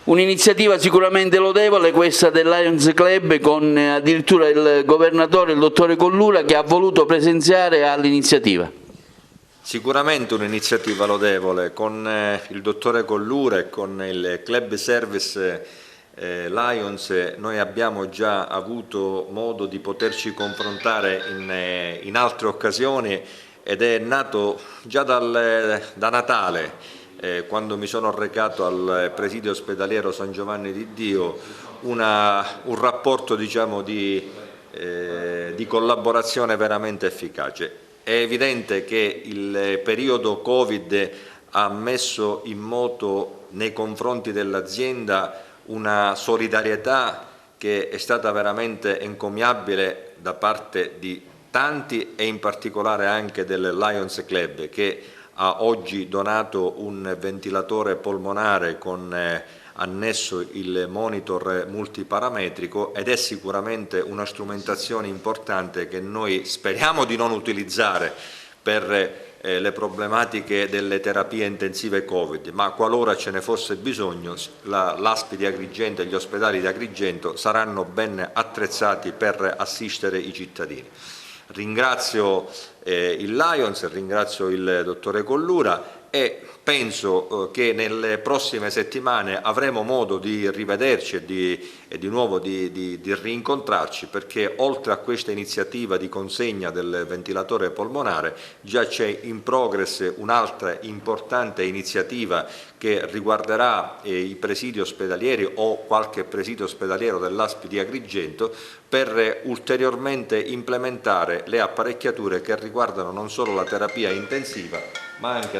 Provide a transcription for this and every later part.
Un'iniziativa sicuramente lodevole questa del Lions Club, con addirittura il governatore, il dottore Collura, che ha voluto presenziare all'iniziativa. Sicuramente un'iniziativa lodevole, con il dottore Collura e con il Club Service Lions noi abbiamo già avuto modo di poterci confrontare in altre occasioni ed è nato già da Natale, quando mi sono recato al presidio ospedaliero San Giovanni di Dio, un rapporto diciamo, di collaborazione veramente efficace. È evidente che il periodo Covid ha messo in moto nei confronti dell'azienda una solidarietà che è stata veramente encomiabile da parte di tanti e in particolare anche del Lions Club, che ha oggi donato un ventilatore polmonare con annesso il monitor multiparametrico, ed è sicuramente una strumentazione importante che noi speriamo di non utilizzare per le problematiche delle terapie intensive Covid, ma qualora ce ne fosse bisogno l'ASP di Agrigento e gli ospedali di Agrigento saranno ben attrezzati per assistere i cittadini. Ringrazio il Lions, ringrazio il dottore Collura e penso che nelle prossime settimane avremo modo di rivederci e di nuovo di rincontrarci, perché oltre a questa iniziativa di consegna del ventilatore polmonare già c'è in progress un'altra importante iniziativa che riguarderà i presidi ospedalieri o qualche presidio ospedaliero dell'ASP di Agrigento, per ulteriormente implementare le apparecchiature che riguardano non solo la terapia intensiva ma anche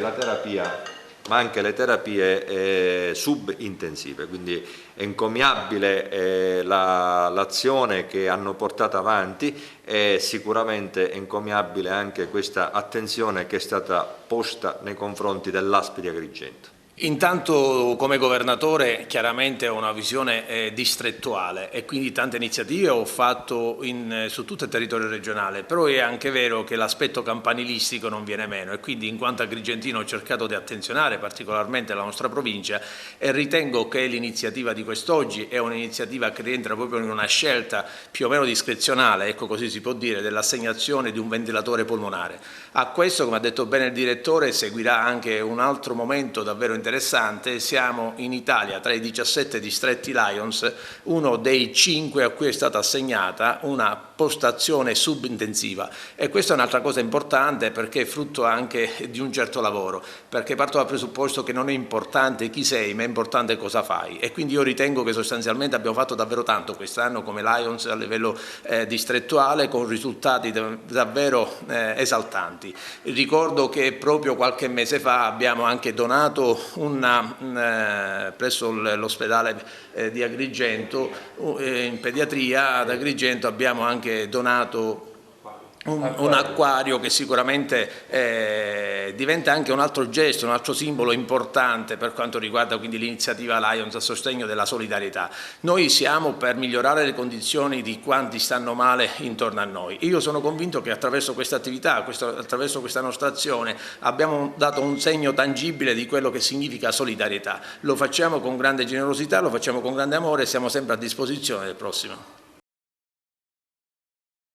le terapie subintensive. Quindi è encomiabile l'azione che hanno portato avanti, e sicuramente è encomiabile anche questa attenzione che è stata posta nei confronti dell'ASP di Agrigento. Intanto come governatore chiaramente ho una visione distrettuale e quindi tante iniziative ho fatto su tutto il territorio regionale, però è anche vero che l'aspetto campanilistico non viene meno, e quindi in quanto agrigentino ho cercato di attenzionare particolarmente la nostra provincia, e ritengo che l'iniziativa di quest'oggi è un'iniziativa che rientra proprio in una scelta più o meno discrezionale, ecco, così si può dire, dell'assegnazione di un ventilatore polmonare. A questo, come ha detto bene il direttore, seguirà anche un altro momento davvero interessante. Siamo in Italia tra i 17 distretti Lions, uno dei 5 a cui è stata assegnata una postazione subintensiva, e questa è un'altra cosa importante perché è frutto anche di un certo lavoro, perché parto dal presupposto che non è importante chi sei ma è importante cosa fai, e quindi io ritengo che sostanzialmente abbiamo fatto davvero tanto quest'anno come Lions a livello distrettuale, con risultati davvero esaltanti. Ricordo che proprio qualche mese fa abbiamo anche donato presso l'ospedale di Agrigento, in pediatria ad Agrigento abbiamo anche donato un acquario che sicuramente diventa anche un altro gesto, un altro simbolo importante per quanto riguarda quindi l'iniziativa Lions a sostegno della solidarietà. Noi siamo per migliorare le condizioni di quanti stanno male intorno a noi. Io sono convinto che attraverso questa attività, attraverso questa nostra azione, abbiamo dato un segno tangibile di quello che significa solidarietà. Lo facciamo con grande generosità, lo facciamo con grande amore e siamo sempre a disposizione del prossimo.